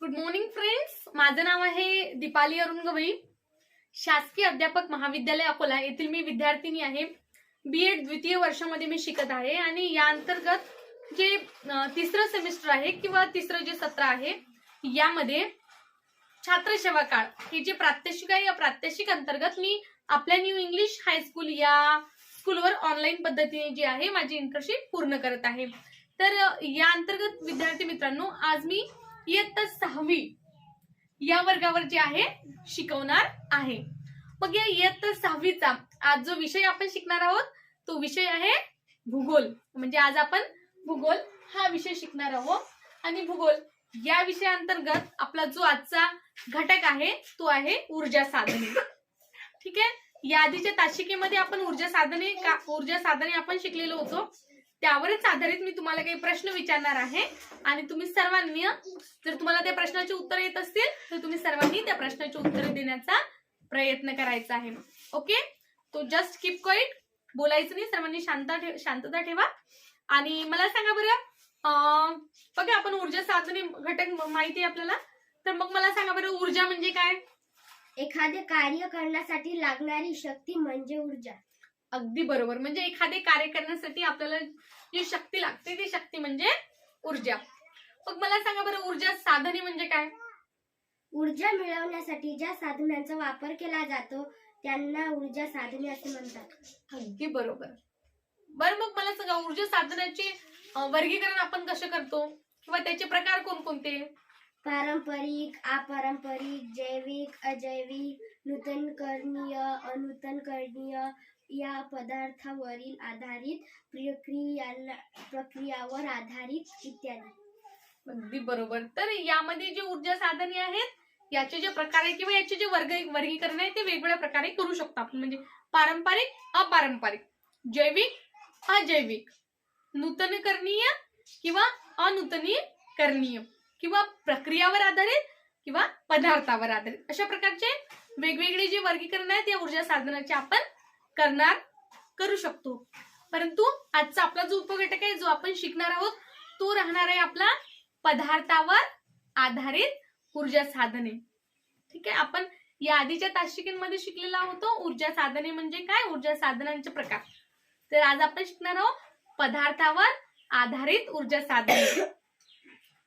Good morning friends. माझं नाव आहे दीपाली अरुण गवई. शासकीय अध्यापक महाविद्यालय अकोला येथील मी विद्यार्थिनी आहे. बीएड द्वितीय वर्षामध्ये मी शिकत आहे आणि या अंतर्गत जे तिसरं सेमिस्टर आहे किंवा तिसरं जे सत्र आहे यामध्ये छात्र सेवा काळ हे जे प्रात्यक्षिक आहे या प्रात्यक्षिक अंतर्गत मी आपल्या न्यू इंग्लिश हायस्कूल या स्कूलवर ऑनलाईन पद्धतीने जी आहे माझी इंटर्नशिप पूर्ण करत आहे. तर या अंतर्गत विद्यार्थी मित्रांनो, आज मी इयत्ता 6वी या वर्गावर जे आहे शिकवणार आहे. मग या इयत्ता 6वीचा आज जो विषय आपण शिकणार आहोत तो विषय आहे भूगोल. म्हणजे आज आपण भूगोल हा विषय शिकणार आहोत आणि भूगोल या विषयाअंतर्गत आपला जो आजचा घटक आहे तो आहे ऊर्जा साधने. ठीक आहे. या आधीच्या तासिकेमध्ये आपण ऊर्जा साधने आपण शिकलेलो होतो. त्यावरच आधारित मी तुम्हाला काही प्रश्न विचारणार आहे आणि तुम्ही सर्वांनी, जर तुम्हाला त्या प्रश्नाचे उत्तर येत असतील तर तुम्ही सर्वांनी त्या प्रश्नाचे उत्तर देण्याचा प्रयत्न करायचा आहे. ओके. तो जस्ट कीप क्वाइट, बोलायचं नाही, सर्वांनी शांतता ठेवा. आणि मला सांगा बरं, बघा आपण ऊर्जा साधने घटक माहिती आहे आपल्याला, तर मग मला सांगा बरं ऊर्जा म्हणजे काय? एखादे कार्य करण्यासाठी लागणारी शक्ती म्हणजे ऊर्जा. अगदी बरोबर. म्हणजे एखादे कार्य करण्यासाठी आपल्याला जी शक्ती लागते ती शक्ती म्हणजे ऊर्जा. मग मला सांगा बरं ऊर्जा साधने म्हणजे काय? ऊर्जा मिळवण्यासाठी ज्या साधनांचा वापर केला जातो त्यांना ऊर्जा साधने असे म्हणतात. अगदी बरोबर. बरं मग मला सांगा ऊर्जा साधनाचे वर्गीकरण आपण कसं करतो किंवा त्याचे प्रकार कोणकोणते? पारंपरिक, अपारंपरिक, जैविक, अजैविक, नूतनकरणीय, अनूतनकरणीय, या पदार्थावरील आधारित, प्रक्रियावर आधारित इत्यादी. अगदी बरोबर. तर यामध्ये जे ऊर्जा साधने आहेत याचे जे प्रकार आहे किंवा याचे जे वर्गीकरण आहे ते वेगवेगळ्या प्रकारे करू शकतो आपण. म्हणजे पारंपरिक, अपारंपरिक, जैविक, अजैविक, नूतनीकरणीय किंवा अनूतनीकरणीय, किंवा प्रक्रियावर आधारित किंवा पदार्थावर आधारित, अशा प्रकारचे वेगवेगळे जे वर्गीकरण आहेत या ऊर्जा साधनाचे आपण करू शकतो. परंतु आजचा आपला जो उपघटक आहे जो आपण शिकणार आहोत तो राहणार आहे आपला पदार्थावर आधारित ऊर्जा साधने. ठीक आहे. आपण या आधीच्या तासिकेमध्ये शिकलेला होतो ऊर्जा साधने म्हणजे काय, ऊर्जा साधनांचे प्रकार. तर आज आपण शिकणार आहोत पदार्थावर आधारित ऊर्जा साधने.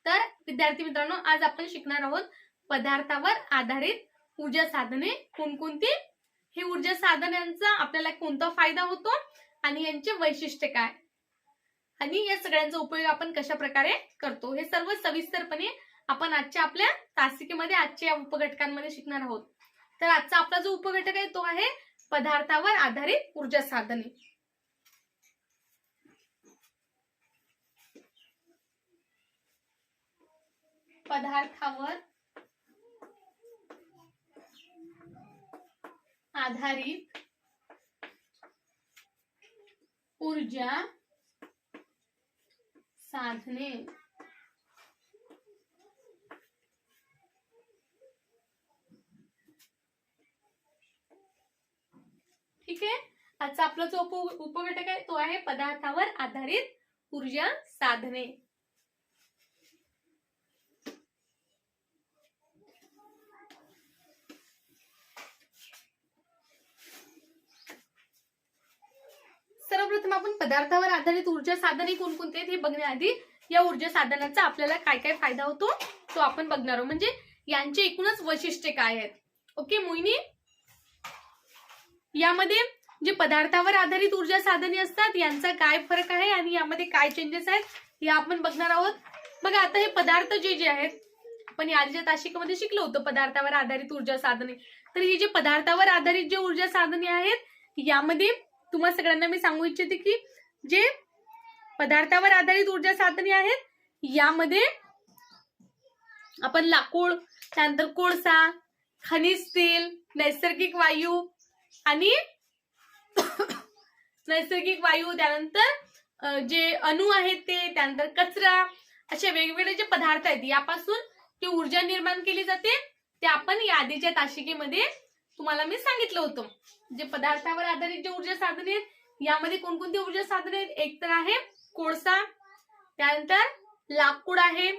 तर विद्यार्थी मित्रांनो, आज आपण शिकणार आहोत पदार्थावर आधारित ऊर्जा साधने कोणकोणती, हे ऊर्जा साधनांचा आपल्याला कोणता फायदा होतो आणि यांचे वैशिष्ट्य काय आणि या सगळ्यांचा उपयोग आपण कशा प्रकारे करतो हे सर्व सविस्तरपणे आपण आजच्या आपल्या तासिकेमध्ये आजच्या या उपघटकांमध्ये शिकणार आहोत. तर आजचा आपला जो उपघटक आहे तो आहे पदार्थावर आधारित ऊर्जा साधने. पदार्थावर आधारित ऊर्जा साधने. ठीक आहे. आजचा आपला जो उपघटक आहे तो आहे पदार्थावर आधारित ऊर्जा साधने. सर्वप्रथम आपण पदार्थावर आधारित ऊर्जा साधने कोणकोणती आहेत हे बघण्याआधी या ऊर्जा साधनाचा आपल्याला काय काय फायदा होतो तो आपण बघणार आहोत. म्हणजे यांचे एकूणच वैशिष्ट्ये काय आहेत. ओके मोहिनी, यामध्ये जे पदार्थावर आधारित ऊर्जा साधने असतात यांचा काय फरक आहे आणि यामध्ये काय चेंजेस आहेत हे आपण बघणार आहोत. बघा आता हे पदार्थ जे आहेत आपण या आधीच्या तासिकेमध्ये शिकलो होतो पदार्थावर आधारित ऊर्जा साधने. तर ही जे पदार्थावर आधारित जे ऊर्जा साधने आहेत यामध्ये तुम्हा सगळ्यांना मी सांगू इच्छिते की जे पदार्थावर आधारित ऊर्जा साधने आहेत यामध्ये आपण लाकूड, त्यानंतर कोळसा, खनिज तेल, नैसर्गिक वायू आणि त्यानंतर जे अणु आहेत ते, त्यानंतर कचरा, असे वेगवेगळे जे पदार्थ आहेत यापासून जी ऊर्जा निर्माण केली जाते ते आपण या आधीच्या तासिकेमध्ये तुम्हाला मी सांगितलं होतं. जे पदार्थावर आधारित जे ऊर्जा साधने आहेत यामध्ये कोणकोणती ऊर्जा साधने आहेत, एक तर आहे कोळसा, त्यानंतर लाकूड आहे,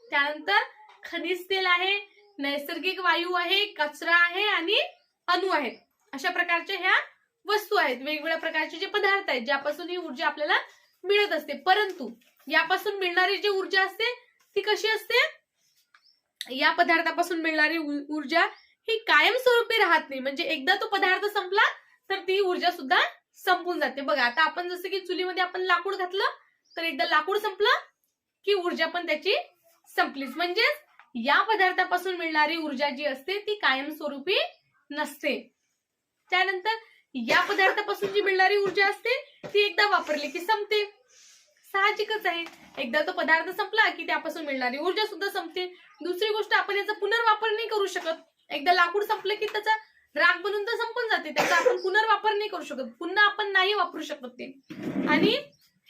त्यानंतर खनिज तेल आहे, नैसर्गिक वायू आहे, कचरा आहे आणि अणु आहेत. अशा प्रकारच्या ह्या वस्तू आहेत, वेगवेगळ्या प्रकारचे जे पदार्थ आहेत ज्यापासून ही ऊर्जा आपल्याला मिळत असते. परंतु यापासून मिळणारी जी ऊर्जा असते ती कशी असते, या पदार्थापासून मिळणारी ऊर्जा ही कायमस्वरूपी राहत नाही. म्हणजे एकदा तो पदार्थ संपला तर ती ऊर्जा सुद्धा संपून जाते. बघा आता आपण जसं की चुलीमध्ये आपण लाकूड घातलं तर एकदा लाकूड संपलं की ऊर्जा पण त्याची संपलीच. म्हणजे या पदार्थापासून मिळणारी ऊर्जा जी असते ती कायमस्वरूपी नसते. त्यानंतर या पदार्थापासून जी मिळणारी ऊर्जा असते ती एकदा वापरली की संपते. साहजिकच आहे, एकदा तो पदार्थ संपला की त्यापासून मिळणारी ऊर्जा सुद्धा संपते. दुसरी गोष्ट, आपण याचा पुनर्वापर नाही करू शकत. एकदा लाकूड संपलं की त्याचा राख बनून तर संपून जाते, त्याचा आपण पुनर्वापर नाही करू शकत, पुन्हा आपण नाही वापरू शकत ते. आणि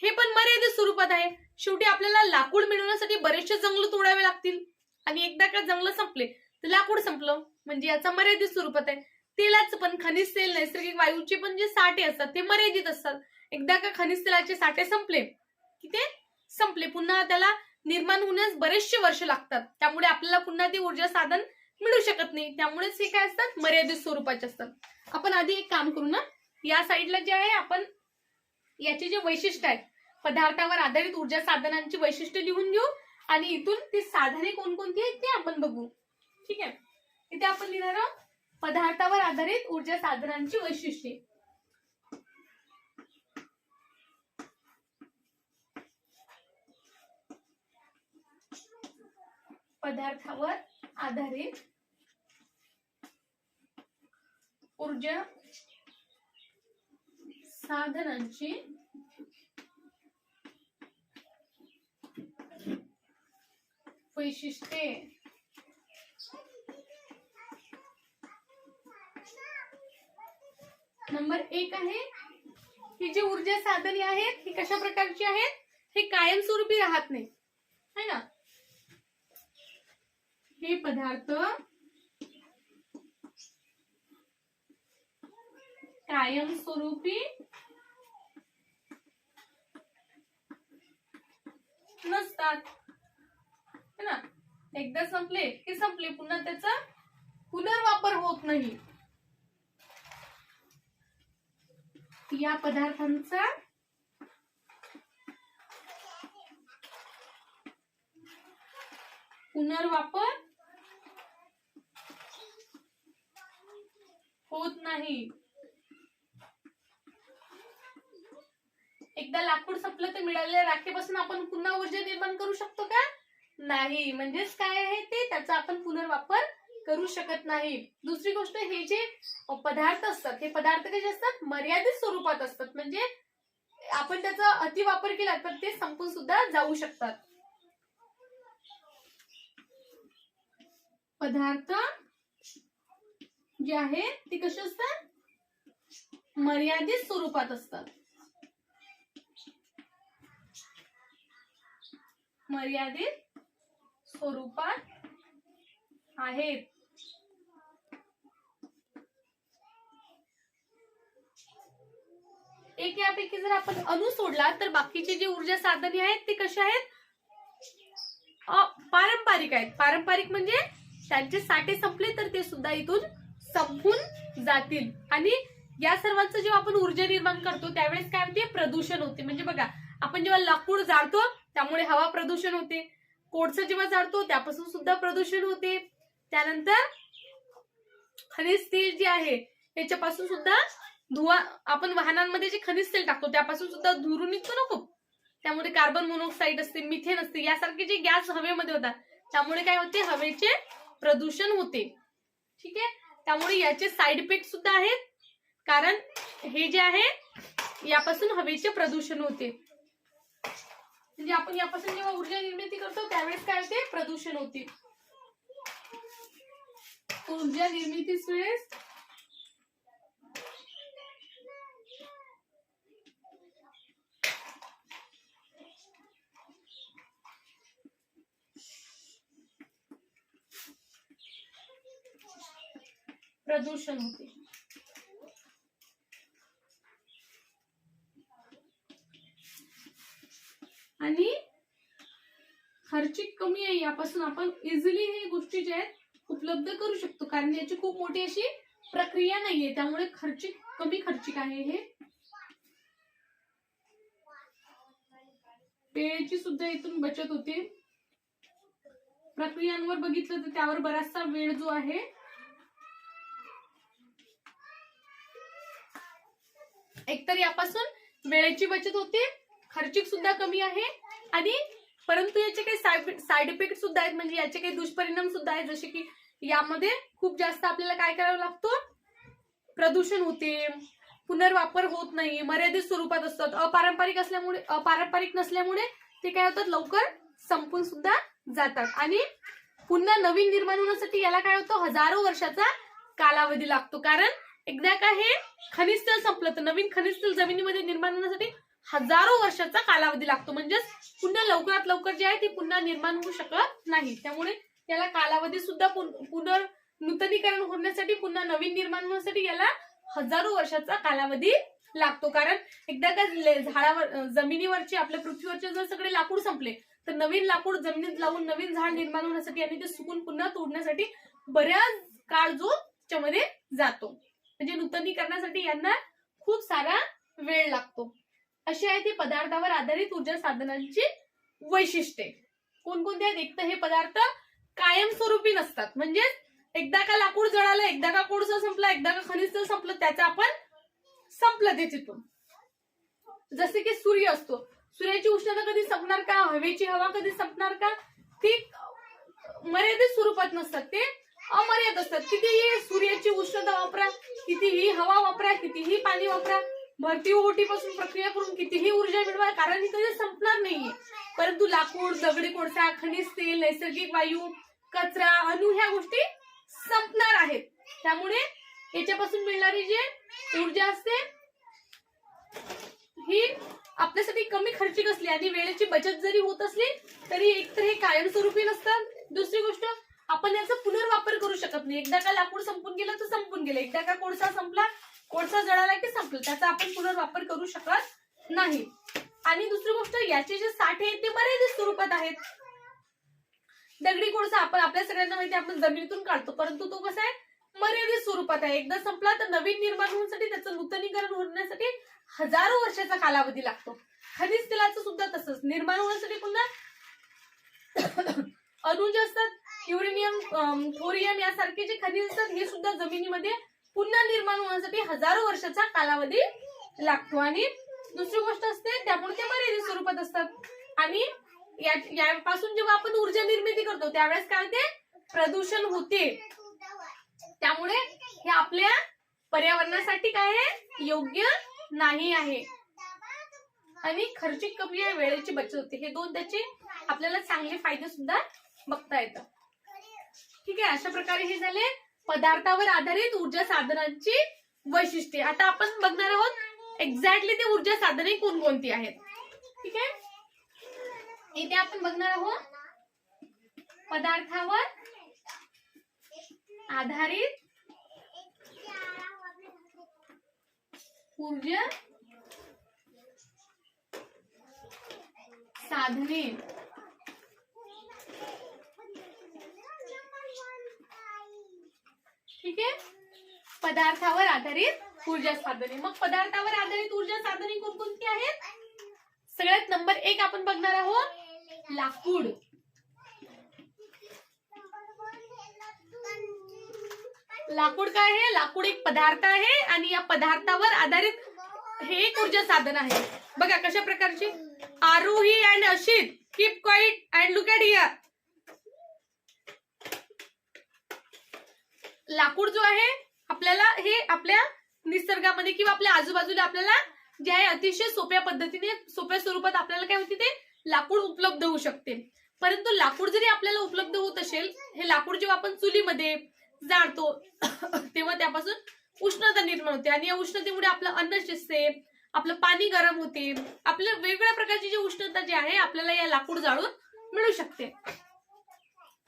हे पण मर्यादित स्वरूपात आहे. शेवटी आपल्याला लाकूड मिळवण्यासाठी बरेचसे जंगल तोडावे लागतील आणि एकदा का जंगल संपले तर लाकूड संपलं. म्हणजे याचा मर्यादित स्वरूपात आहे. तेलाचं पण, खनिज तेल, नैसर्गिक वायूचे पण जे साठे असतात ते मर्यादित असतात. एकदा का खनिज तेलाचे साठे संपले की ते संपले, पुन्हा त्याला निर्माण होण्यास बरेचसे वर्ष लागतात. त्यामुळे आपल्याला पुन्हा ते ऊर्जा साधन मिळू शकत नाही. त्यामुळेच हे काय असतात, मर्यादित स्वरूपाचे असतात. आपण आधी एक काम करू ना, या साईडला जे आहे आपण याचे जे वैशिष्ट्य आहेत, पदार्थावर आधारित ऊर्जा साधनांची वैशिष्ट्ये लिहून घेऊ आणि इथून ती साधने कोणकोणती आहेत ते आपण बघू. ठीक आहे, इथे आपण लिहिणार आहोत पदार्थावर आधारित ऊर्जा साधनांची वैशिष्ट्ये. पदार्थावर आधारित ऊर्जा साधनांची वैशिष्ट्ये. नंबर 1 आहे, ही जी ऊर्जा साधने आहेत ही कशा प्रकारची आहेत, हे कायमस्वरूपी राहत नाही, है ना. हे पदार्थ कायमस्वरूपी नसतात, है ना. एकदा संपले की संपले, पुन्हा त्याचा पुनर्वापर होत नाही. या पदार्थांचा पुनर्वापर होत नाही. एकदा लाकूड संपलं तर मिळालेल्या राखेपासून आपण पुन्हा ऊर्जा निर्माण करू शकतो का, नाही. म्हणजेच काय आहे ते, त्याचा आपण पुनर्वापर करू शकत नाही. दुसरी गोष्ट, हे जे पदार्थ असतात हे पदार्थ कसे असतात, मर्यादित स्वरूपात असतात. म्हणजे आपण त्याचा अतिवापर केला तर ते संपून सुद्धा जाऊ शकतात. पदार्थ जे आहे ते कसे असतात, मर्यादित स्वरूपात असतात. मर्यादित स्वरूपात आहेत. एक यापैकी जर आपण अणु सोडला तर बाकीचे जे ऊर्जा साधने आहेत ते कसे आहेत, पारंपरिक आहेत. पारंपरिक म्हणजे त्यांचे साठे संपले तर ते सुद्धा इथून संपून जातील. आणि या सर्वांचं जेव्हा आपण ऊर्जा निर्माण करतो त्यावेळेस काय होते, प्रदूषण होते. म्हणजे बघा, आपण जेव्हा लाकूड जाळतो त्यामुळे हवा प्रदूषण होते, कोळसा जेव्हा जाळतो त्यापासून सुद्धा प्रदूषण होते, त्यानंतर खनिज तेल जे आहे याच्यापासून सुद्धा धुवा, आपण वाहनांमध्ये जे खनिज तेल टाकतो त्यापासून सुद्धा धुरून निघतो ना खूप, त्यामुळे कार्बन मोनॉक्साईड असते, मिथेन असते, यासारखे जे गॅस हवेमध्ये होतात त्यामुळे काय होते, हवेचे प्रदूषण होते. ठीक आहे, त्यामुळे याचे साईड इफेक्ट सुद्धा आहेत. कारण हे जे आहे यापासून हवेचे प्रदूषण होते. म्हणजे आपण यापासून जेव्हा ऊर्जा निर्मिती करतो त्यावेळेस काय होते, प्रदूषण होते. ऊर्जा निर्मितीस वेळेस प्रदूषण होते. आणि खर्च खर्चिक कमी आहे, यापासून आपण इझिली हे गोष्टी ज्या आहेत उपलब्ध करू शकतो, कारण याची खूप मोठी अशी प्रक्रिया नाहीये, त्यामुळे कमी खर्चिक आहे हे. वेळेची सुद्धा इथून बचत होते. प्रक्रियांवर बघितलं तर त्यावर बराचसा वेळ जो आहे एकतर यापासून वेळेची बचत होते, खर्चिक सुद्धा कमी आहे, आणि परंतु याचे काही साईड इफेक्ट सुद्धा आहेत, म्हणजे याचे काही दुष्परिणाम सुद्धा आहेत, जसे की यामध्ये खूप जास्त आपल्याला काय करावं लागतं, प्रदूषण होते, पुनर्वापर होत नाही, मर्यादित स्वरूपात असतात, अपारंपरिक नसल्यामुळे ते काय होतात, लवकर संपून सुद्धा जातात, आणि पुन्हा नवीन निर्माण होण्यासाठी याला काय होतं, हजारो वर्षाचा कालावधी लागतो. कारण एकदा का हे खनिज तेल संपलं तर नवीन खनिज तेल जमिनीमध्ये निर्माण होण्यासाठी हजारो वर्षाचा कालावधी लागतो, म्हणजेच पुन्हा लवकरात लवकर जे आहे ते पुन्हा निर्माण होऊ शकत नाही. त्यामुळे याला कालावधी सुद्धा पुनर्नूतनीकरण होण्यासाठी, पुन्हा नवीन निर्माण होण्यासाठी याला हजारो वर्षाचा कालावधी लागतो. कारण एकदा का जमिनीवरचे आपल्या पृथ्वीवरचे जर सगळे लाकूड संपले तर नवीन लाकूड जमिनीत लावून नवीन झाड निर्माण होण्यासाठी आणि ते सुकून पुन्हा तोडण्यासाठी बऱ्याच काळ जो त्याच्यामध्ये जातो, म्हणजे नूतनीकरणासाठी यांना खूप सारा वेळ लागतो. अशी आहे ती पदार्थावर आधारित ऊर्जा साधनांची वैशिष्ट्ये. कोणकोणते आहेत? एक तर हे पदार्थ कायमस्वरूपी नसतात, म्हणजे एकदा का लाकूड जळालं, एकदा का कोळसा संपला, एकदा का खनिज तेल संपलं, त्याचं आपण संपलं ते तिथून. जसे की सूर्य असतो, सूर्याची उष्णता कधी संपणार का, हवेची हवा कधी संपणार का, ती मर्यादित स्वरूपात नसतात, ते अमर्याद असतात. कितीही सूर्याची उष्णता वापरा, कितीही हवा वापरा, कितीही पाणी वापरा, भरती ओहोटीपासून प्रक्रिया करून कितीही ऊर्जा मिळवा, कारण ही कधी संपणार नाहीये. परंतु लाकूड, दगडी कोळसा, खनिज तेल, नैसर्गिक वायू, कचरा, अणु ह्या गोष्टी संपणार आहेत. त्यामुळे याच्यापासून मिळणारी जी ऊर्जा असते ही आपल्यासाठी कमी खर्चिक असली आणि वेळेची बचत जरी होत असली तरी एकतर हे कायमस्वरूपी नसतात. दुसरी गोष्ट, आपण याचा पुनर्वापर करू शकत नाही. एकदा का लाकूड संपून गेलं तर संपून गेलं, एकदा का कोळसा संपला, कोळसा जळाला की संपलं, त्याचा आपण पुनर्वापर करू शकत नाही. आणि दुसरी गोष्ट, याचे जे साठे आहेत ते मर्यादित स्वरूपात आहेत. दगडी कोळसा आपण आपल्या सगळ्यांना माहिती, आपण जमिनीतून काढतो, परंतु तो कसा आहे, मर्यादित स्वरूपात आहे. एकदा संपला तर नवीन निर्माण होण्यासाठी, त्याचं नूतनीकरण होण्यासाठी हजारो वर्षाचा कालावधी लागतो. खनिज तेलाचं सुद्धा तसंच, निर्माण होण्यासाठी पुन्हा अणु जे असतात, युरेनियम, थोरियम यासारखे जे खनिज असतात, हे सुद्धा जमिनीमध्ये पुन्हा निर्माण होण्यासाठी हजारो वर्षाचा कालावधी लागतो. आणि दुसरी गोष्ट असते, त्यामुळे ते मर्यादित स्वरूपात असतात. आणि यापासून जेव्हा आपण ऊर्जा निर्मिती करतो त्यावेळेस काय होते, प्रदूषण होते. त्यामुळे हे आपल्या पर्यावरणासाठी काय आहे, योग्य नाही आहे. आणि खर्चिक कमी आहे, वेळेची बचत होते. हे दोन त्याचे आपल्याला चांगले फायदे सुद्धा बघता येतात. ठीक आहे, अशा प्रकारे हे झाले पदार्थावर आधारित ऊर्जा साधनांची वैशिष्ट्ये. आता आपण बघणार आहोत एक्झॅक्टली ते ऊर्जा साधने कोणकोणती आहेत. ठीक आहे, इथे आपण बघणार आहोत पदार्थावर आधारित ऊर्जा साधने. ठीक आहे, पदार्थावर आधारित ऊर्जा साधने. मग पदार्थावर आधारित ऊर्जा साधने कोणकोणती आहेत? सगळ्यात नंबर 1 आपण बघणार आहोत लाकूड. लाकूड काय आहे? लाकूड एक पदार्थ आहे आणि या पदार्थावर आधारित हे एक ऊर्जा साधन आहे. बघा कशा प्रकारची, Aarohi and Ashit, keep quiet and look at here. लाकूड जो आहे आपल्याला हे आपल्या निसर्गामध्ये किंवा आपल्या आजूबाजूला आपल्याला जे आहे अतिशय सोप्या पद्धतीने, सोप्या स्वरूपात आपल्याला काय होते, ते लाकूड उपलब्ध होऊ शकते. परंतु लाकूड जरी आपल्याला उपलब्ध होत असेल, हे लाकूड जेव्हा आपण चुलीमध्ये जाळतो तेव्हा त्यापासून उष्णता निर्माण होते आणि या उष्णतेमुळे आपलं अन्न शिजते, आपलं पाणी गरम होते, आपल्या वेगवेगळ्या प्रकारची जी उष्णता जी आहे आपल्याला या लाकूड जाळून मिळू शकते.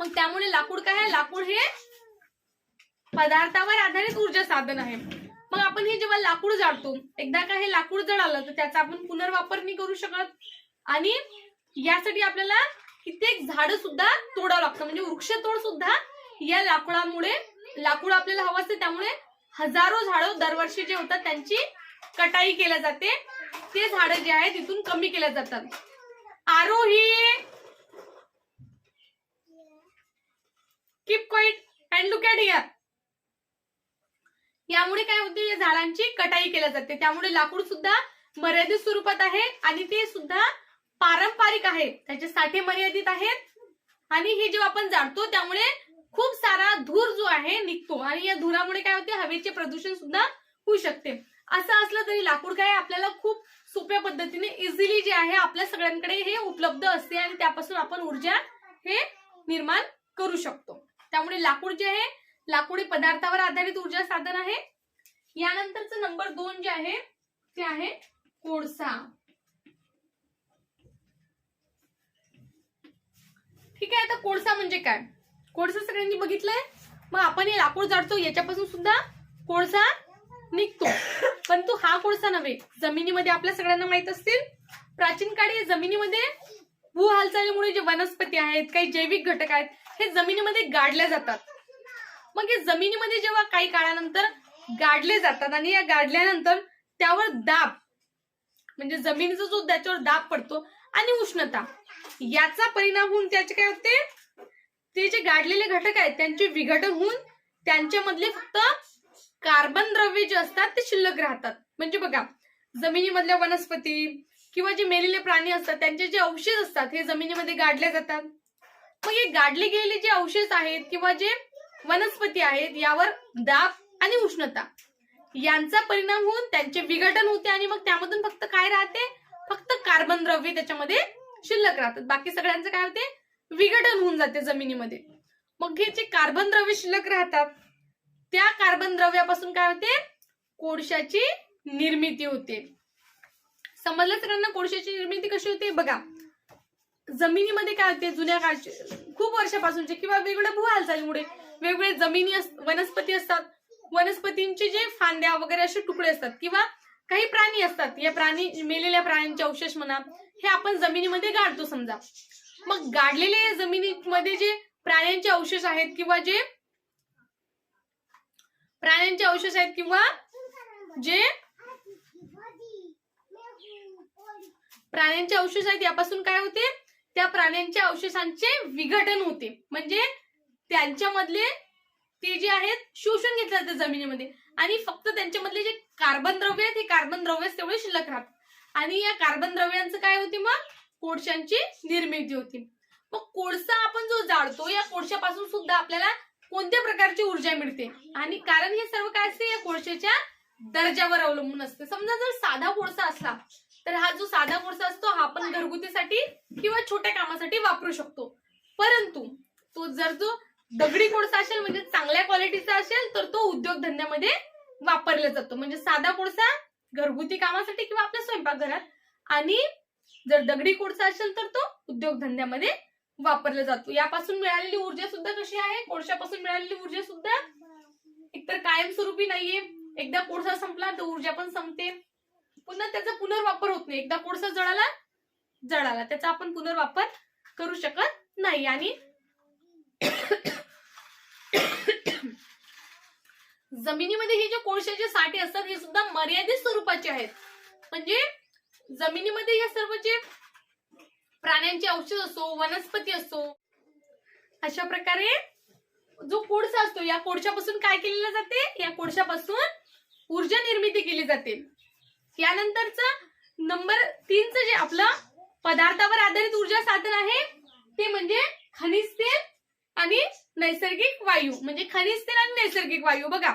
मग त्यामुळे लाकूड काय आहे, लाकूड हे पदार्थावर आधारित ऊर्जा साधन आहे. मग आपण हे जेव्हा लाकूड जाळतो, एकदा का हे लाकूड जळालं तर त्याचा आपण पुनर्वापर नाही करू शकत आणि यासाठी आपल्याला कित्येक झाडं सुद्धा तोडावं लागतं. म्हणजे वृक्षतोड सुद्धा या लाकूड आपल्याला हवं असते, त्यामुळे हजारो झाडं दरवर्षी जे होतात त्यांची कटाई केल्या जाते. ते झाडं जे आहेत तिथून कमी केल्या जातात. Aarohi keep quiet and look at here. यामुळे काय होते, या झाडांची कटाई केल्या जाते. त्यामुळे लाकूड सुद्धा मर्यादित स्वरूपात आहे आणि ते सुद्धा पारंपरिक आहे. त्याचे साठे मर्यादित आहेत आणि हे जेव्हा आपण जाळतो त्यामुळे खूप सारा धूर जो आहे निघतो आणि या धुरामुळे काय होते, हवेचे प्रदूषण सुद्धा होऊ शकते. असं असलं तरी लाकूड काय आपल्याला खूप सोप्या पद्धतीने इझिली जे आहे आपल्या सगळ्यांकडे हे उपलब्ध असते आणि त्यापासून आपण ऊर्जा हे निर्माण करू शकतो. त्यामुळे लाकूड जे आहे लाकूडी पदार्थावर आधारित ऊर्जा साधन आहे. यानंतरचं नंबर 2 जे आहे ते आहे कोळसा. ठीक आहे, आता कोळसा म्हणजे काय, कोळसा सगळ्यांनी बघितलंय. मग आपण हे लाकूड जाळतो याच्यापासून सुद्धा कोळसा निघतो, परंतु हा कोळसा नव्हे. जमिनीमध्ये आपल्या सगळ्यांना माहित असतील, प्राचीन काळी जमिनीमध्ये भू हालचालीमुळे जे वनस्पती आहेत, काही जैविक घटक आहेत, हे जमिनीमध्ये गाडले जातात. मग हे जमिनीमध्ये जेव्हा काही काळानंतर गाडले जातात आणि या गाडल्यानंतर त्यावर दाब म्हणजे जमिनीचा जो त्याच्यावर दाब पडतो आणि उष्णता याचा परिणाम होऊन त्याचे काय होते, ते जे गाडलेले घटक आहेत त्यांचे विघटन होऊन त्यांच्यामधले फक्त कार्बन द्रव्ये जे असतात ते शिल्लक राहतात. म्हणजे बघा, जमिनीमधल्या वनस्पती किंवा जे मेलेले प्राणी असतात त्यांचे जे अवशेष असतात हे जमिनीमध्ये गाडले जातात. मग हे गाडले गेलेले जे अवशेष आहेत किंवा जे वनस्पती आहेत यावर दाब आणि उष्णता यांचा परिणाम होऊन त्यांचे विघटन होते आणि मग त्यामधून फक्त काय राहते, फक्त कार्बन द्रव्ये त्याच्यामध्ये शिल्लक राहतात. बाकी सगळ्यांचं काय होते, विघटन होऊन जाते जमिनीमध्ये. मग हे जे कार्बन द्रव्य शिल्लक राहतात त्या कार्बन द्रव्यापासून काय होते, कोळशाची निर्मिती होते. समजलं सगळ्यांना कोळशाची निर्मिती कशी होते? बघा, जमिनीमध्ये काय होते, जुन्या काळचे खूप वर्षापासूनचे किंवा वेगवेगळ्या भू हालचालीमुळे वेगवेगळे जमिनी वनस्पती असतात, वनस्पतींचे जे फांद्या वगैरे असे तुकडे असतात किंवा काही प्राणी असतात, या मेलेल्या प्राण्यांचे अवशेष म्हणा, हे आपण जमिनीमध्ये गाडतो समजा. मग गाडलेल्या जमिनीमध्ये जे प्राण्यांचे अवशेष आहेत किंवा जे प्राण्यांचे अवशेष आहेत यापासून काय होते, त्या प्राण्यांच्या अवशेषांचे विघटन होते. म्हणजे त्यांच्यामधले ते जे आहेत शोषून घेतले जाते जमिनीमध्ये आणि फक्त त्यांच्यामधले जे कार्बन द्रव्य आहेत हे कार्बन द्रव्य तेवढे शिल्लक राहतात आणि या कार्बन द्रव्यांचं काय होते, मग कोळशांची निर्मिती होती. मग कोळसा आपण जो जाळतो या कोळशापासून सुद्धा आपल्याला कोणत्या प्रकारची ऊर्जा मिळते आणि कारण हे सर्व काय असते, या कोळशाच्या दर्जावर अवलंबून असते. समजा जर साधा कोळसा असला तर हा जो साधा कोळसा असतो हा आपण घरगुतीसाठी किंवा छोट्या कामासाठी वापरू शकतो. परंतु तो जर जो दगडी कोळसा असेल म्हणजे चांगल्या क्वालिटीचा असेल तर तो उद्योगधंद्यामध्ये वापरला जातो. म्हणजे साधा कोळसा घरगुती कामासाठी किंवा आपल्या स्वयंपाकघरात आणि जर दगडी कोळसा असेल तर तो उद्योगधंद्यामध्ये वापरला जातो. यापासून मिळालेली ऊर्जा सुद्धा कशी आहे, कोळशापासून मिळालेली ऊर्जा सुद्धा एकतर कायमस्वरूपी नाहीये. एकदा कोळसा संपला तर ऊर्जा पण संपते, पुन्हा त्याचा पुनर्वापर होत नाही. एकदा कोळसा जळाला त्याचा आपण पुनर्वापर करू शकत नाही. आणि जमिनीमध्ये हे जे कोळशाचे साठे असतात हे सुद्धा मर्यादित स्वरूपाचे आहेत. म्हणजे जमिनीमध्ये या सर्व जे प्राण्यांचे अवशेष असो, वनस्पती असो, अशा प्रकारे जो कोळसा असतो या कोळशापासून काय केलेलं जाते, या कोळशापासून ऊर्जा निर्मिती केली जाते. यानंतरचं नंबर 3 जे आपलं पदार्थावर आधारित ऊर्जा साधन आहे ते म्हणजे खनिज तेल आणि नैसर्गिक वायू. म्हणजे खनिज तेल आणि नैसर्गिक वायू. बघा,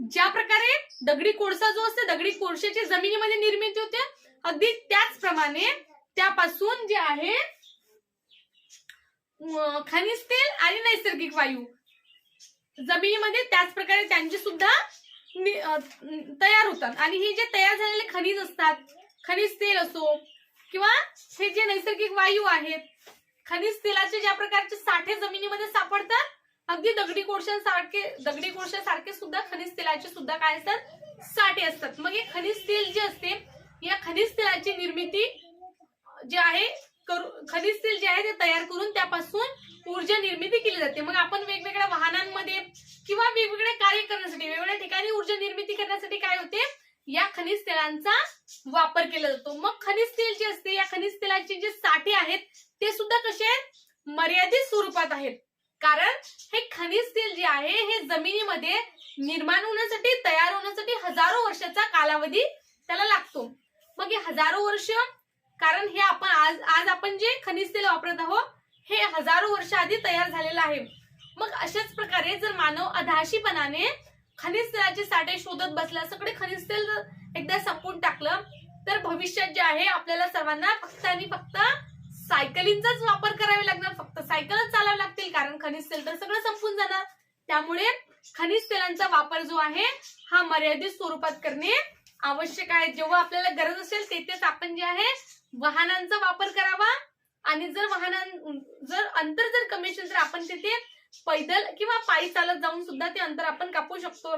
ज्या प्रकारे दगडी कोळसा जो असतो, दगडी कोळशाची जमिनीमध्ये निर्मिती होते, अगदी त्याचप्रमाणे त्यापासून जे आहे खनिज तेल आणि नैसर्गिक वायू जमिनीमध्ये त्याच प्रकारे त्यांची सुद्धा तयार होतात. आणि हे जे तयार झालेले खनिज असतात, खनिज तेल असो किंवा हे जे नैसर्गिक वायू आहेत, खनिज तेलाचे ज्या प्रकारचे साठे जमिनीमध्ये सापडतात, अगदी दगडी कोळशासारखे सुद्धा खनिज तेलाचे सुद्धा काय असतात, साठे असतात. मग हे खनिज तेल जे असते या खनिज तेलाची निर्मिती जे आहे खनिज तेल जे आहे ते तयार करून त्यापासून ऊर्जा निर्मिती केली जाते. मग आपण वेगवेगळ्या वाहनांमध्ये किंवा वेगवेगळे कार्य करण्यासाठी वेगवेगळ्या ठिकाणी ऊर्जा निर्मिती करण्यासाठी काय होते, या खनिज तेलांचा वापर केला जातो. मग खनिज तेल जे असते, या खनिज तेलाचे जे साठे आहेत ते सुद्धा कसे आहेत, मर्यादित स्वरूपात आहेत. कारण हे खनिज तेल जे आहे हे जमिनीमध्ये निर्माण होण्यासाठी, तयार होण्यासाठी हजारो वर्षाचा कालावधी त्याला लागतो. मग हे हजारो वर्ष, कारण हे आपण आज आपण जे खनिज तेल वापरत आहोत हे हजारो वर्ष आधी तयार झालेलं आहे. मग अशाच प्रकारे जर मानव अधाशीपणाने खनिज तेलाचे साठे शोधत बसला, सगळे खनिज तेल एकदा संपून टाकलं, तर भविष्यात जे आहे आपल्याला सर्वांना फक्त आणि फक्त सायकलिंगचाच वापर करावा लागणार, फक्त सायकलच चालवावी लागतील, कारण खनिज तेल तर सगळं संपून जाणार. त्यामुळे खनिज तेलांचा वापर जो आहे हा मर्यादित स्वरूपात करणे आवश्यक आहे. जेव्हा आपल्याला गरज असेल तेथेच आपण जे आहे वाहनांचा वापर करावा. आणि जर अंतर जर कमी असेल तर आपण तिथे पैदल किंवा पायी चालत जाऊन सुद्धा ते अंतर आपण कापू शकतो.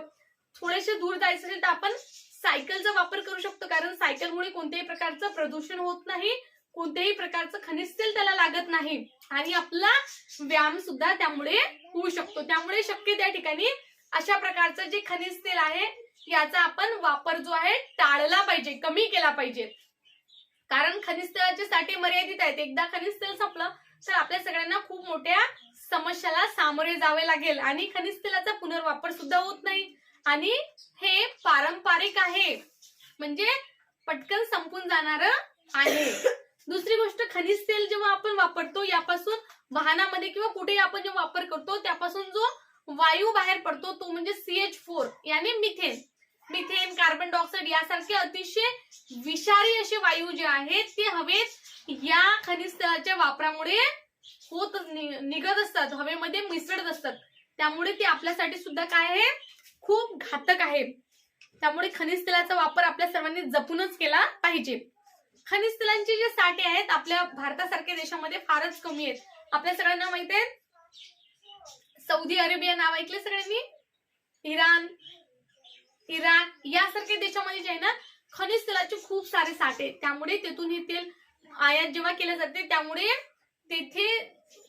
थोडेसे दूर जायचं असेल तर आपण सायकलचा वापर करू शकतो, कारण सायकलमुळे कोणत्याही प्रकारचं प्रदूषण होत नाही, कोणत्याही प्रकारचं खनिज तेल त्याला लागत नाही आणि आपला व्यायाम सुद्धा त्यामुळे होऊ शकतो. त्यामुळे शक्य त्या ठिकाणी अशा प्रकारचं जे खनिज तेल आहे याचा आपण वापर जो आहे टाळला पाहिजे, कमी केला पाहिजे. कारण खनिज तेलाचे साठे मर्यादित आहेत. एकदा खनिज तेल संपलं तर आपल्या सगळ्यांना खूप मोठ्या समस्याला सामोरे जावे लागेल आणि खनिज तेलाचा पुनर्वापर सुद्धा होत नाही आणि हे पारंपरिक आहे, म्हणजे पटकन संपून जाणार आहे. दुसरी गोष्ट, खनिज तेल जेव्हा आपण वापरतो यापासून वाहनामध्ये किंवा कुठेही आपण जेव्हा वापर करतो त्यापासून जो वायू बाहेर पडतो तो म्हणजे CH4 यानी मिथेन, कार्बन डायऑक्साईड यासारखे अतिशय विषारी असे वायू जे आहेत ते हवेत या खनिज तेलाच्या वापरामुळे निघत असतात, हवेमध्ये मिसळत असतात. त्यामुळे ते आपल्यासाठी सुद्धा काय आहे, खूप घातक आहे. त्यामुळे खनिज तेलाचा वापर आपल्या सर्वांनी जपूनच केला पाहिजे. खनिज तेलांचे जे साठे आहेत आपल्या भारतासारख्या देशामध्ये फारच कमी आहेत. आपल्या सगळ्यांना माहित आहे सौदी अरेबिया नाव ऐकले सगळ्यांनी, इराण, इराक यासारख्या देशामध्ये जे आहे ना खनिज तेलाचे खूप सारे साठे, त्यामुळे तेथून हे तेल आयात जेव्हा केले जाते त्यामुळे तेथे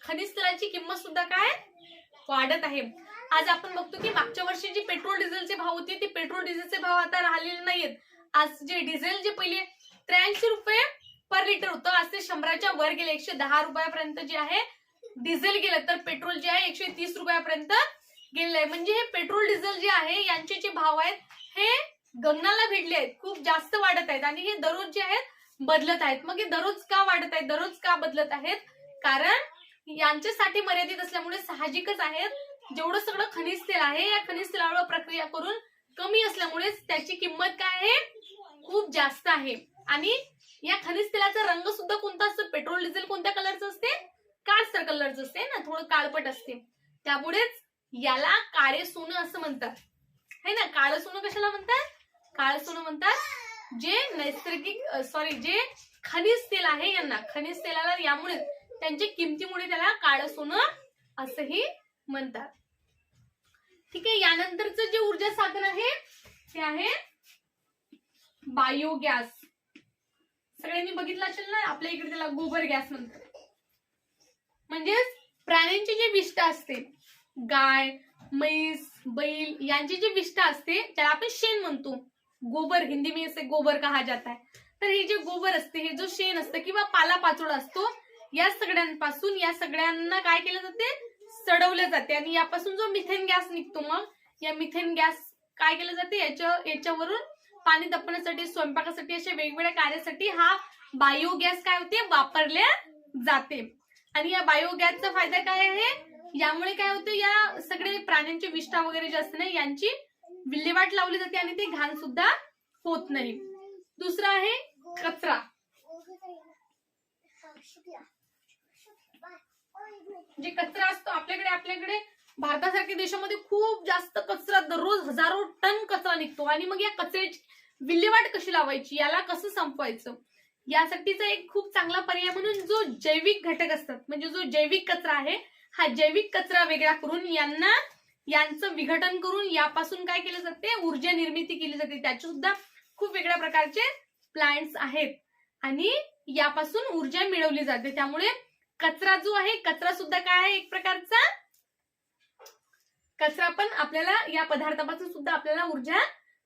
खनिज तेलाची किंमत सुद्धा काय वाढत आहे. आज आपण बघतो की मागच्या वर्षी जे पेट्रोल डिझेलचे भाव होते ते पेट्रोल डिझेलचे भाव आता राहिलेले नाहीयेत. आज जे डिझेल जे पहिले 83 रुपये पर लिटर होतं, आज ते 100च्या वर गेले, 110 रुपयापर्यंत जे आहे डिझेल गेलं, तर पेट्रोल जे आहे 130 रुपयापर्यंत गेलेलं आहे. म्हणजे हे पेट्रोल डिझेल जे आहे यांचे जे भाव आहेत हे गगनाला भिडले आहेत, खूप जास्त वाढत आहेत आणि हे दररोज जे आहेत बदलत आहेत. मग हे दररोज का वाढत आहेत, दररोज का बदलत आहेत, कारण यांच्यासाठी मर्यादित असल्यामुळे साहजिकच आहेत. जेवढं सगळं खनिज तेल आहे या खनिज तेलावर प्रक्रिया करून कमी असल्यामुळे त्याची किंमत काय आहे, खूप जास्त आहे. आणि या खनिज तेलाचा रंग सुद्धा कोणता असतो, पेट्रोल डिझेल कोणत्या कलरचं असते, काळसर कलरचं असते ना, थोडं काळपट असते. त्यामुळेच याला काळे सोनं असं म्हणतात, है ना. काळं सोनं कशाला म्हणतात, काळं सोनं म्हणतात जे जे खनिज तेल आहे यांना, खनिज तेलाला यामुळे त्यांच्या किमतीमुळे त्याला काळं सोनं असंही म्हणतात. ठीक आहे. यानंतरचं जे ऊर्जा साधन आहे ते आहे बायोगॅस. सगळ्यांनी बघितलं असेल ना, आपल्या इकडे त्याला गोबर गॅस म्हणतात. म्हणजेच प्राण्यांची जी विष्ठा असते, गाय, म्हैस, बैल यांची जी विष्ठा असते त्याला आपण शेण म्हणतो, गोबर हिंदी में इसे गोबर कहा जाता है. तर हे जे गोबर असते, हे जो शेण असतं किंवा पाला पाचोळा असतो, या सगळ्यांपासून या सगळ्यांना काय केलं जाते, सडवले जाते आणि यापासून जो मिथेन गॅस निघतो, मग या मिथेन गॅस काय केलं जाते, याच्यावरून पाणी तापवण्यासाठी, स्वयंपाकासाठी, अशा वेगवेगळ्या कार्यासाठी हा बायोगॅस काय होते, वापरल्या जाते. आणि या बायोगॅसचा फायदा काय आहे, यामुळे काय होतं, या सगळे प्राण्यांची विष्ठा वगैरे जे असते ना यांची विल्हेवाट लावली जाते आणि ते घाण सुद्धा होत नाही. दुसरा आहे कचरा. जे कचरा असतो आपल्याकडे भारतासारख्या देशामध्ये खूप जास्त कचरा, दररोज हजारो टन कचरा निघतो आणि मग या कचऱ्याची विल्हेवाट कशी लावायची, याला कसं संपवायचं, यासाठीचा एक खूप चांगला पर्याय म्हणून जो जैविक घटक असतात, म्हणजे जो जैविक कचरा आहे, हा जैविक कचरा वेगळा करून यांचं विघटन करून यापासून काय केलं जाते, ऊर्जा निर्मिती केली जाते. त्याचे सुद्धा खूप वेगळ्या प्रकारचे प्लांट्स आहेत आणि यापासून ऊर्जा मिळवली जाते. त्यामुळे कचरा जो आहे, कचरा सुद्धा काय आहे, एक प्रकारचा कचरा पण आपल्याला या पदार्थापासून सुद्धा आपल्याला ऊर्जा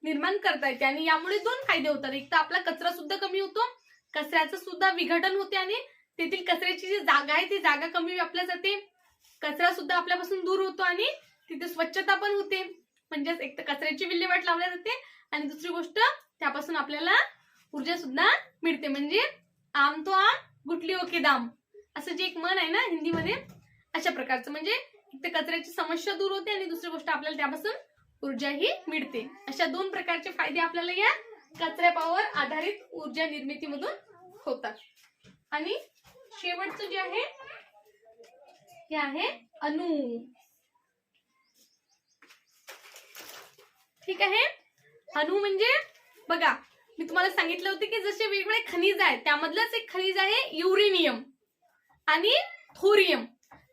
निर्माण करता येते. आणि यामुळे दोन फायदे होतात. एक तर आपला कचरा सुद्धा कमी होतो, कचऱ्याचं सुद्धा विघटन होते आणि तेथील कचऱ्याची जी जागा आहे ती जागा कमी व्यापल्या जाते. कचरा सुद्धा आपल्यापासून दूर होतो आणि तिथे स्वच्छता पण होते. म्हणजेच एक तर कचऱ्याची विल्हेवाट लावल्या जाते आणि दुसरी गोष्ट त्यापासून आपल्याला ऊर्जा सुद्धा मिळते. म्हणजे आम तो आम गुटलियों के दाम असं जे एक म्हण आहे ना हिंदीमध्ये, अशा प्रकारचं. म्हणजे एक तर कचऱ्याची समस्या दूर होते आणि दुसरी गोष्ट आपल्याला त्यापासून ऊर्जाही मिळते. अशा दोन प्रकारचे फायदे आपल्याला या कचऱ्यावर आधारित ऊर्जा निर्मितीमधून होतात. आणि शेवटचं जे आहे ते आहे अणु. ठीक आहे. अणु म्हणजे बघा, मी तुम्हाला सांगितलं होतं की जसे वेगवेगळे खनिज आहेत त्यामधलंच एक खनिज आहे युरेनियम आणि थोरियम.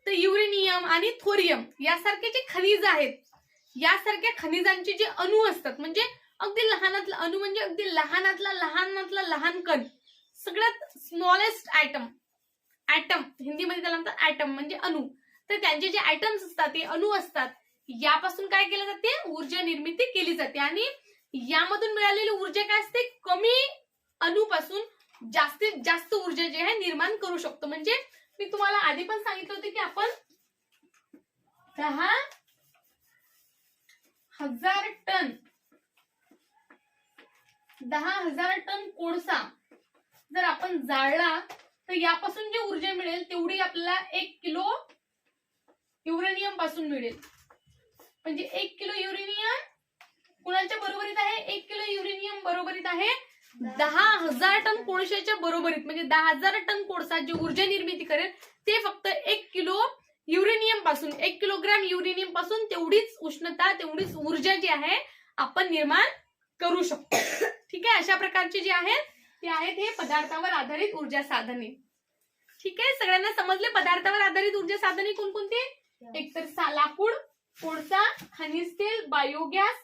तर युरेनियम आणि थोरियम यासारखे जे खनिज आहेत, यासारख्या खनिजांचे जे अणु असतात, म्हणजे अगदी लहानातला अणु म्हणजे अगदी लहानातला लहान कण, सगळ्यात स्मॉलेस्ट ऍटम हिंदीमध्ये त्याला म्हणतात ऍटम म्हणजे अणु. तर त्यांचे जे ऍटम्स असतात ते अणु असतात, यापासून काय केलं जाते, ऊर्जा निर्मिती केली जाते. आणि यामधून मिळालेली ऊर्जा काय असते, कमी अणुपासून जास्तीत जास्त ऊर्जा जी आहे निर्माण करू शकतो. म्हणजे मी तुम्हाला आधी पण सांगितलं होतं की आपण 10,000 टन कोळसा जर आपण जाळला तर यापासून जी ऊर्जा मिळेल तेवढी आपल्याला 1 किलो युरेनियम पासून मिळेल. म्हणजे 1 किलो युरेनियम कुणाच्या बरोबरीत आहे, 1 किलो युरेनियम बरोबरीत आहे 10,000 टन कोळशाच्या बरोबरीत. म्हणजे 10,000 टन कोळसा जी ऊर्जा निर्मिती करेल ते फक्त 1 किलो युरेनियम पासून, 1 किलोग्राम युरेनियम पासून तेवढीच उष्णता, तेवढीच ऊर्जा जी आहे आपण निर्माण करू शकतो. ठीक आहे. अशा प्रकारचे जे आहेत ते आहेत हे पदार्थावर आधारित ऊर्जा साधने. ठीक आहे. सगळ्यांना समजले पदार्थावर आधारित ऊर्जा साधने कोणकोणती? एकतर लाकूड, कोळसा, खनिज तेल, बायोगॅस,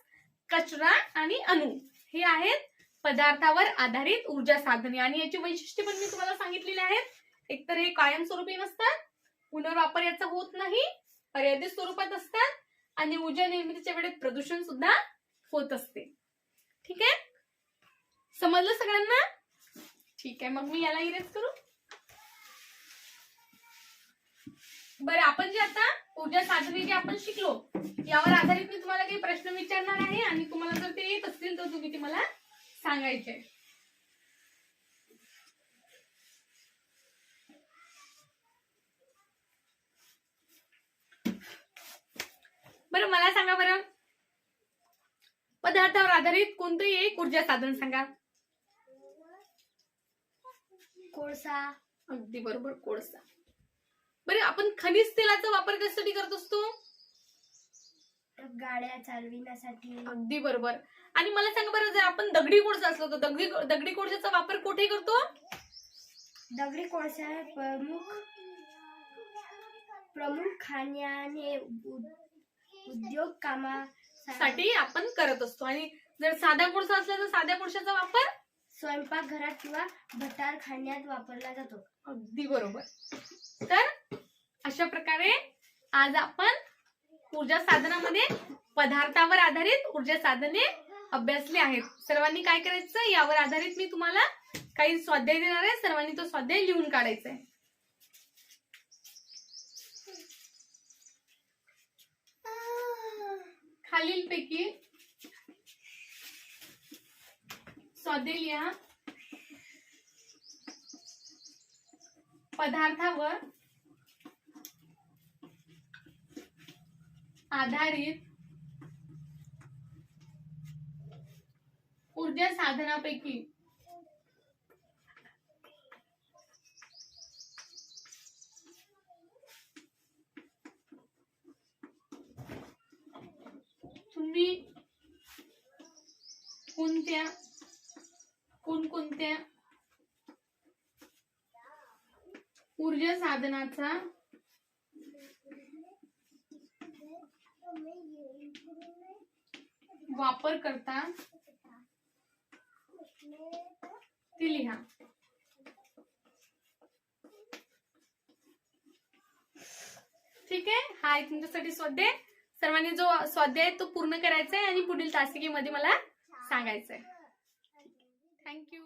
कचरा आणि अणु हे आहेत पदार्थावर आधारित ऊर्जा साधने. आणि याची वैशिष्ट्ये पण मी तुम्हाला सांगितलेली आहेत. एकतर हे कायमस्वरूपी नसतात, पुनर्वापर याचा होत नाही, मर्यादित स्वरूपात असतात आणि ऊर्जा निर्मितीच्या वेळेत प्रदूषण सुद्धा होत असते. ठीक आहे. समजलं सगळ्यांना? ठीक आहे. मग मी याला इरेज करू. बरं, आपण जे आता ऊर्जा साधने जे आपण शिकलो यावर आधारित मी तुम्हाला काही प्रश्न विचारणार आहे आणि तुम्हाला जर ते येत असतील तर तुम्ही ते मला सांगायचे. बरं, मला सांगा बरं, पदार्थावर आधारित कोणतंही एक ऊर्जा साधन सांगा. कोळसा. अगदी बरोबर, कोळसा. बरं, आपण खनिज तेलाचा वापर कशासाठी करत असतो? गाड्या चालविण्यासाठी. अगदी बरोबर. आणि मला सांगा बरं, जर आपण दगडी कोळसा असलो तर दगडी कोळशाचा वापर कुठे करतो? दगडी कोळसा प्रमुख खाण्याने उद्योग कामासाठी आपण करत असतो. आणि जर साधा कोळसा असला तर साध्या कोळशाचा वापर स्वयंपाकघरात किंवा भटारखान्यात वापरला जातो. अगदी बरोबर. तर अशा प्रकारे आज आपण ऊर्जा साधनामध्ये पदार्थावर आधारित ऊर्जा साधने अभ्यासली आहेत. सर्वांनी काय करायचं, यावर आधारित मी तुम्हाला काही स्वाध्याय देणार आहे. सर्वांनी तो स्वाध्याय लिहून काढायचा आहे. खालीलपैकी स्वाध्याय लिहा. पदार्थावर आधारित ऊर्जा साधनापैकी तुम्ही कोणकोणत्या ऊर्जा साधनाचा वापर करता ते लिहा. ठीक आहे. हा आहे तुमच्यासाठी स्वाध्याय. सर्वांनी जो स्वाध्याय आहे तो पूर्ण करायचा आहे आणि पुढील तासिकेमध्ये मला सांगायचं आहे. थँक्यू.